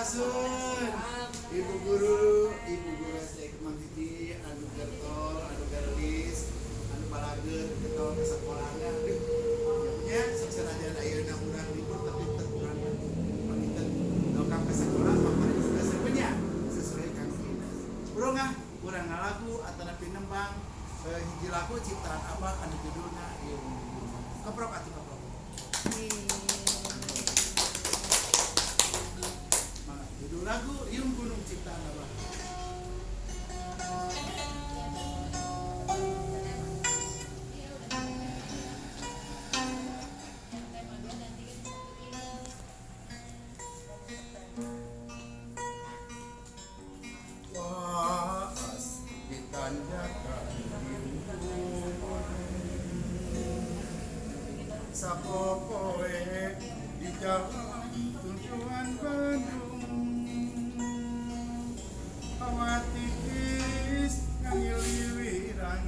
Sun, Ibu Guru SD Kemang Hiji, anu gertol, anu gerlis, anu balageut getol ke sakolana. Ya, saksanajan ayeuna urang libur tapi teu kurang panginten dokam ke sekolah paparin sudah sebenarnya sesuai Kang Ines. Urang ngalagu atanapi nembang hiji lagu ciptaan Abah anu judulna ieu. Keprok atuh keprok. Judul lagu Yung Gunung Ciptaan Abah. Was ditanjakan sapopoe di jalan tujuan Bandung. Hawa tipis ngiliwirang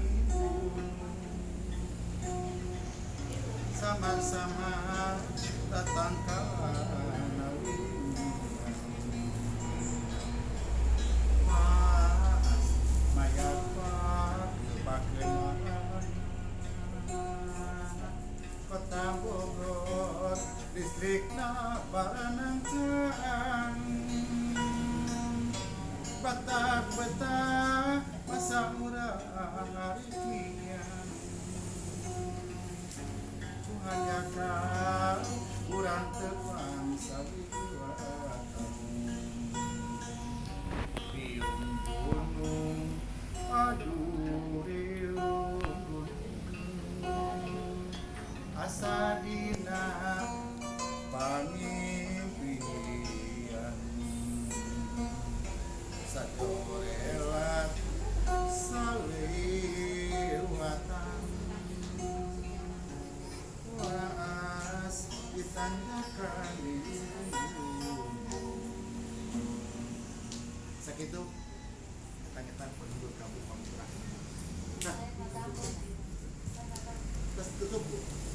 sama-sama datang kana mas mayat pak pakeun Kota Bogor distrikna Baranangkeang Batak betah masa urang arifnian Tuhan yakal urang tepang sabiwatan Biung gunung aduh riung asa dina pangimpian sadorelat salewatan waas ditanyakan sakitu kata-kata penduduk kampung Pamurang. Nah, terus tutup Bu.